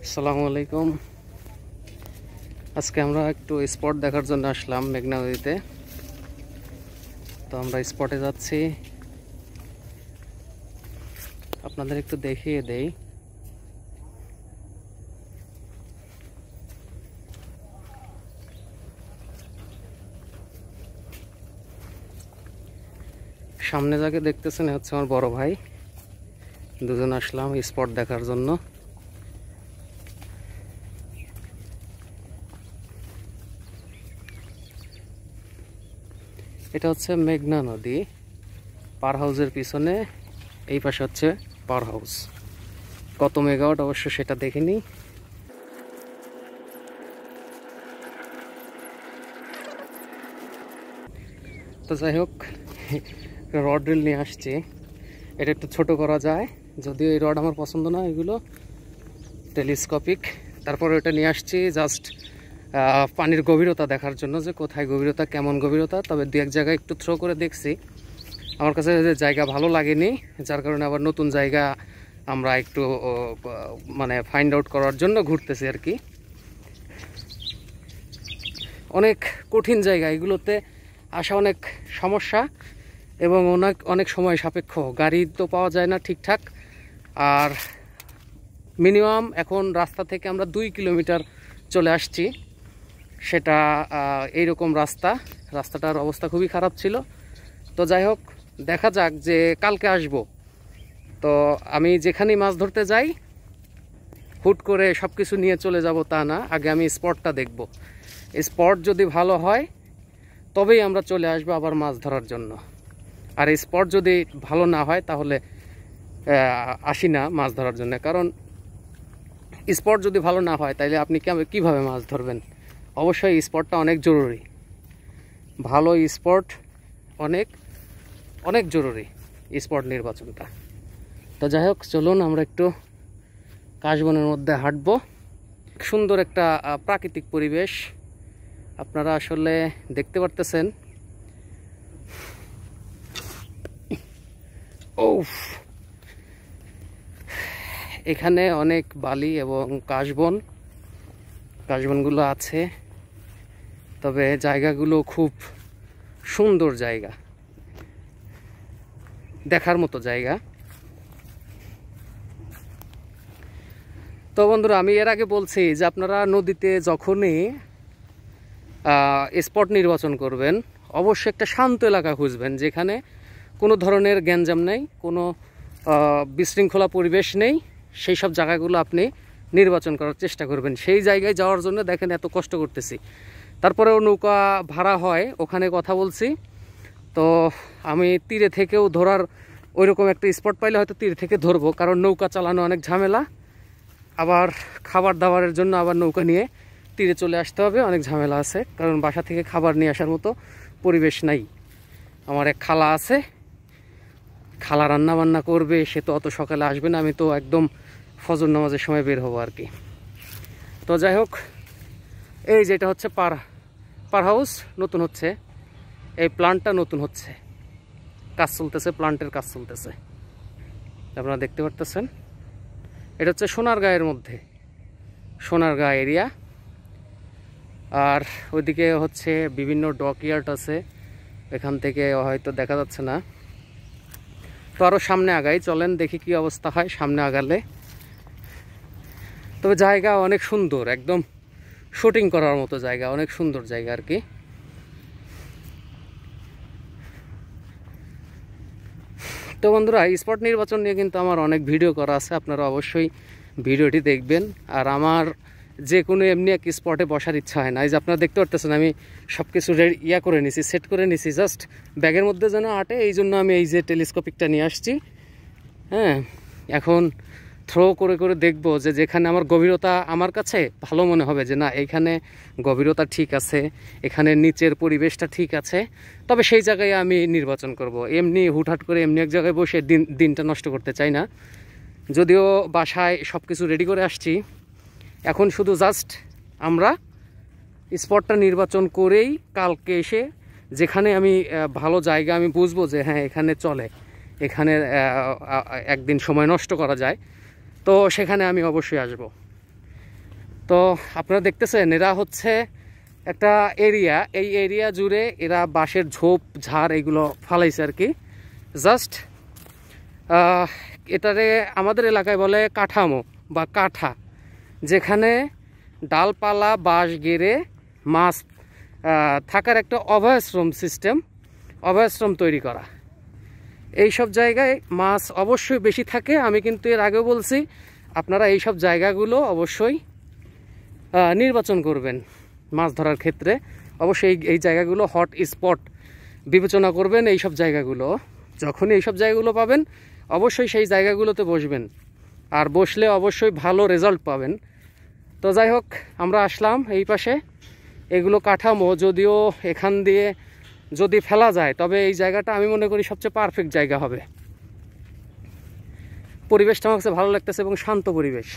আসসালামু আলাইকুম। আজকে আমরা একটু স্পট দেখার জন্য আসলাম মেঘনা নদীতে। তো আমরা স্পটে যাচ্ছি, আপনাদের একটু দেখিয়ে দেই। সামনে যাকে দেখতেছেন হচ্ছে আমার বড় ভাই, দুজন আসলাম স্পট দেখার জন্য। এটা হচ্ছে মেঘনা নদী, পার হাউসের পিছনে এই পাশে হচ্ছে পার হাউস। কত মেগাওয়াট অবশ্য সেটা দেখিনি। তো যাই হোক, রড রিল নিয়ে আসছি। এটা একটু ছোট করা যায়, যদিও এই রড আমার পছন্দ না, এগুলো টেলিস্কোপিক। তারপর এটা নিয়ে আসছি জাস্ট পানির গভীরতা দেখার জন্য, যে কোথায় গভীরতা, কেমন গভীরতা। তবে দু এক জায়গায় একটু থ্রো করে দেখছি, আমার কাছে যে জায়গা ভালো লাগেনি, যার কারণে আবার নতুন জায়গা আমরা একটু মানে ফাইন্ড আউট করার জন্য ঘুরতেছি আর কি। অনেক কঠিন জায়গা, এগুলোতে আসা অনেক সমস্যা এবং অনেক সময় সাপেক্ষ। গাড়ি তো পাওয়া যায় না ঠিকঠাক। আর মিনিমাম এখন রাস্তা থেকে আমরা 2 কিলোমিটার চলে আসছি, সেটা এইরকম রাস্তাটার অবস্থা খুবই খারাপ ছিল। তো যাই হোক, দেখা যাক, যে কালকে আসব। তো আমি যেখানেই মাছ ধরতে যাই হুট করে সব কিছু নিয়ে চলে যাব তা না, আগে আমি স্পটটা দেখব। স্পট যদি ভালো হয় তবেই আমরা চলে আসবো আবার মাছ ধরার জন্য। আর স্পট যদি ভালো না হয় তাহলে আসি না মাছ ধরার জন্য। কারণ স্পট যদি ভালো না হয় তাহলে আপনি কিভাবে মাছ ধরবেন? অবশ্যই স্পটটা অনেক জরুরি, ভালো স্পট অনেক অনেক জরুরি, স্পট নির্বাচনটা। তো যাই হোক, চলুন আমরা একটু কাশবনের মধ্যে হাঁটবো। সুন্দর একটা প্রাকৃতিক পরিবেশ আপনারা আসলে দেখতে পারতেছেন। এখানে অনেক বালি এবং কাশবনগুলো আছে, তবে জায়গাগুলো খুব সুন্দর জায়গা, দেখার মতো জায়গা। তো বন্ধুরা, আমি এর আগে বলছি যে আপনারা নদীতে যখনই স্পট নির্বাচন করবেন অবশ্যই একটা শান্ত এলাকা খুঁজবেন, যেখানে কোনো ধরনের গ্যাঞ্জাম নেই, কোনো বিশৃঙ্খলা পরিবেশ নেই। সেই সব জায়গাগুলো আপনি নির্বাচন করার চেষ্টা করবেন। সেই জায়গায় যাওয়ার জন্য দেখেন এত কষ্ট করতেছি, তারপরেও নৌকা ভাড়া হয়, ওখানে কথা বলছি। তো আমি তীরে থেকেও ধরার ওইরকম একটা স্পট পাইলে হয়তো তীর থেকে ধরবো, কারণ নৌকা চালানো অনেক ঝামেলা। আবার খাবার দাবারের জন্য আবার নৌকা নিয়ে তীরে চলে আসতে হবে, অনেক ঝামেলা আছে। কারণ বাসা থেকে খাবার নিয়ে আসার মতো পরিবেশ নাই। আমার এক খালা আছে, খালা রান্না বান্না করবে, সে তো অত সকালে আসবে না, আমি তো একদম ফজর নামাজের সময় বের হবো আর কি। তো যাই হোক, এই যেটা হচ্ছে পার হাউস নতুন হচ্ছে, এই প্লান্টটা নতুন হচ্ছে, কাজ চলতেছে, প্লান্টের কাজ চলতেছে, আপনারা দেখতে পারতেছেন। এটা হচ্ছে সোনারগাঁয়ের মধ্যে, সোনারগাঁ এরিয়া। আর ওইদিকে হচ্ছে বিভিন্ন ডকইয়ার্ড আছে, এখান থেকে হয়তো দেখা যাচ্ছে না। তো আরও সামনে আগাই, চলেন দেখি কি অবস্থা হয় সামনে আগালে। তবে জায়গা অনেক সুন্দর, একদম শুটিং করার মতো জায়গা, অনেক সুন্দর জায়গা আর কি। তো বন্ধুরা, স্পট নির্বাচন নিয়ে কিন্তু আমার অনেক ভিডিও করা আছে, আপনারা অবশ্যই ভিডিওটি দেখবেন। আর আমার যে কোনো এমনি এক স্পটে বসার ইচ্ছা হয় না। এই যে আপনারা দেখতে পারতেছেন আমি সব কিছু করে নিছি, সেট করে নিছি, জাস্ট ব্যাগের মধ্যে যেন আটে, এই জন্য আমি এই যে টেলিস্কোপিকটা নিয়ে আসছি। হ্যাঁ, এখন থ্রো করে করে দেখবো যে যেখানে আমার গভীরতা আমার কাছে ভালো মনে হবে, যে না এইখানে গভীরতা ঠিক আছে, এখানে নিচের পরিবেশটা ঠিক আছে, তবে সেই জায়গায় আমি নির্বাচন করব। এমনি হুটহাট করে এমনি এক জায়গায় বসে দিনটা নষ্ট করতে চাই না। যদিও বাসায় সব কিছু রেডি করে আসছি, এখন শুধু জাস্ট আমরা স্পটটা নির্বাচন করেই কালকে এসে যেখানে আমি ভালো জায়গা আমি বুঝবো যে হ্যাঁ এখানে চলে, এখানে একদিন সময় নষ্ট করা যায়, তো সেখানে আমি অবশ্যই আসব। তো আপনারা দেখতেছেন এরা হচ্ছে একটা এরিয়া, এই এরিয়া জুড়ে এরা বাঁশের ঝোপ ঝাড় এগুলো ফালাইছে আর কি। জাস্ট এটারে আমাদের এলাকায় বলে কাঠামো বা কাঠা, যেখানে ডালপালা বাঁশ গেড়ে মাছ থাকার একটা অভয়াশ্রম সিস্টেম, অভয়াশ্রম তৈরি করা। এই সব জায়গায় মাছ অবশ্যই বেশি থাকে। আমি কিন্তু এর আগেও বলছি, আপনারা এই সব জায়গাগুলো অবশ্যই নির্বাচন করবেন মাছ ধরার ক্ষেত্রে। অবশ্যই এই জায়গাগুলো হট স্পট বিবেচনা করবেন। এই সব জায়গাগুলো যখনই এই সব জায়গাগুলো পাবেন অবশ্যই সেই জায়গাগুলোতে বসবেন, আর বসলে অবশ্যই ভালো রেজাল্ট পাবেন। তো যাই হোক, আমরা আসলাম এই পাশে। এগুলো কাঠামো, যদিও এখান দিয়ে যদি ফেলা যায় তবে এই জায়গাটা আমি মনে করি সবচেয়ে পারফেক্ট জায়গা হবে। পরিবেশটা আমার কাছে ভালো লাগতেছে এবং শান্ত পরিবেশ।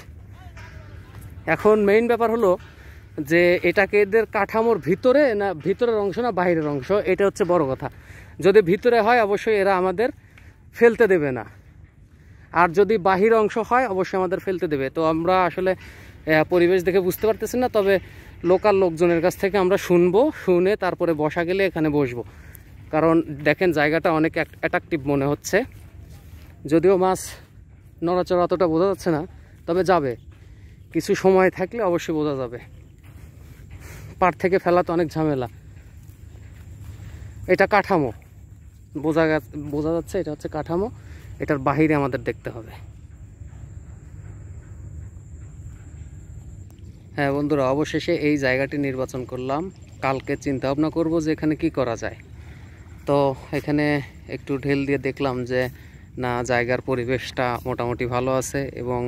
এখন মেইন ব্যাপার হলো যে এটাকে এদের কাঠামোর ভিতরে না ভিতরের অংশ না বাইরের অংশ, এটা হচ্ছে বড় কথা। যদি ভিতরে হয় অবশ্যই এরা আমাদের ফেলতে দেবে না, আর যদি বাহির অংশ হয় অবশ্যই আমাদের ফেলতে দেবে। তো আমরা আসলে পরিবেশ দেখে বুঝতে পারতেছি না, তবে লোকাল লোকজনের কাছ থেকে আমরা শুনে তারপরে বসা গেলে এখানে বসবো। কারণ দেখেন জায়গাটা অনেক অ্যাট্রাকটিভ মনে হচ্ছে, যদিও মাছ নড়াচড়া অতটা বোঝা যাচ্ছে না, তবে যাবে কিছু সময় থাকলে অবশ্যই বোঝা যাবে। পাড় থেকে ফেলা তো অনেক ঝামেলা। এটা কাঠামো, বোঝা যাচ্ছে এটা হচ্ছে কাঠামো, এটার বাহিরে আমাদের দেখতে হবে। হ্যাঁ বন্ধুরা, অবশেষে এই জায়গাটি নির্বাচন করলাম। কালকে চিন্তা ভাবনা করবো যে এখানে কি করা যায়। তো এখানে একটু ঢেল দিয়ে দেখলাম যে না, জায়গার পরিবেশটা মোটামুটি ভালো আছে এবং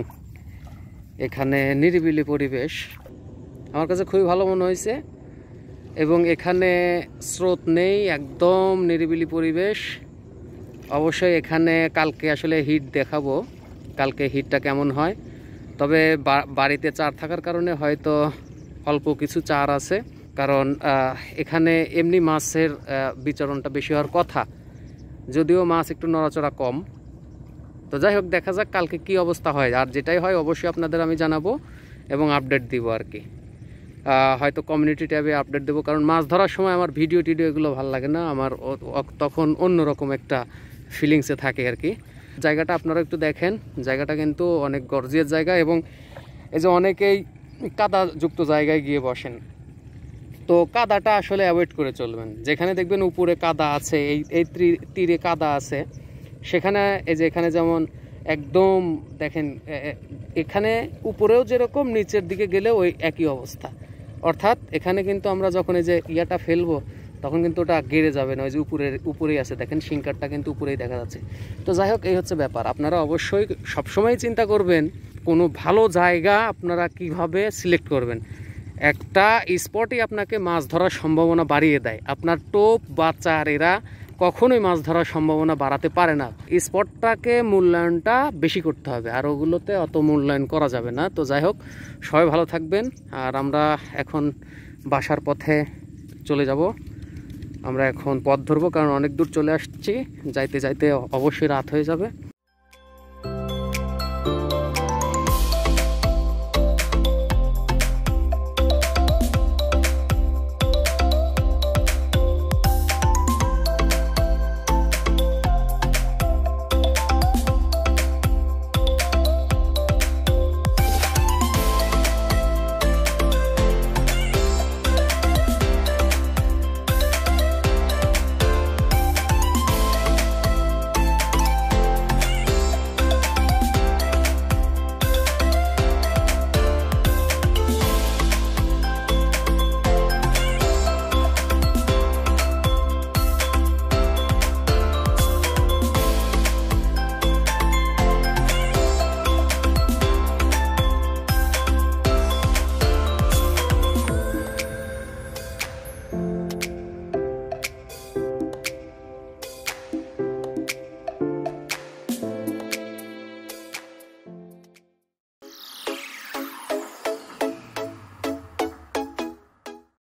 এখানে নিরিবিলি পরিবেশ আমার কাছে খুবই ভালো মনে হয়েছে। এবং এখানে স্রোত নেই, একদম নিরিবিলি পরিবেশ। অবশ্যই এখানে কালকে আসলে হিট দেখাবো, কালকে হিটটা কেমন হয়। তবে বাড়িতে চার থাকার কারণে হয়তো অল্প কিছু চার আছে, কারণ এখানে এমনি মাছের বিচরণটা বেশি হওয়ার কথা, যদিও মাছ একটু নড়াচড়া কম। তো যাই হোক, দেখা যাক কালকে কি অবস্থা হয়। আর যেটাই হয় অবশ্যই আপনাদের আমি জানাবো এবং আপডেট দিব আর কি। হয়তো কমিউনিটি ট্যাবে আপডেট দেবো, কারণ মাছ ধরার সময় আমার ভিডিও এগুলো ভালো লাগে না, আমার তখন অন্যরকম একটা ফিলিংসে থাকে আর কি। জায়গাটা আপনারা একটু দেখেন, জায়গাটা কিন্তু অনেক গর্জিয়াস জায়গা। এবং এই যে অনেকেই কাদাযুক্ত জায়গায় গিয়ে বসেন, তো কাদাটা আসলে অ্যাভয়েড করে চলবেন। যেখানে দেখবেন উপরে কাদা আছে, এই তীরে কাদা আছে, সেখানে এই যে এখানে যেমন একদম দেখেন, এখানে উপরেও যেরকম নিচের দিকে গেলে ওই একই অবস্থা। অর্থাৎ এখানে কিন্তু আমরা যখন এই যে ইয়াটা ফেলবো তখন কিন্তু ওটা গেড়ে যাবে না, ওই যে উপরেই আছে দেখেন, শিংকারটা কিন্তু উপরেই দেখা যাচ্ছে। তো যাই হোক, এই হচ্ছে ব্যাপার। আপনারা অবশ্যই সবসময় চিন্তা করবেন কোনো ভালো জায়গা আপনারা কিভাবে সিলেক্ট করবেন। একটা স্পটই আপনাকে মাছ ধরার সম্ভাবনা বাড়িয়ে দেয়। আপনার টোপ বা চার এরা কখনোই মাছ ধরার সম্ভাবনা বাড়াতে পারে না। স্পটটাকে মূল্যায়নটা বেশি করতে হবে, আর ওগুলোতে অত মূল্যায়ন করা যাবে না। তো যাই হোক, সবাই ভালো থাকবেন। আর আমরা এখন বাসার পথে চলে যাব। আমরা এখন পথ ধরবো, কারণ অনেক দূর চলে আসছি, যাইতে যাইতে অবশ্যই রাত হয়ে যাবে।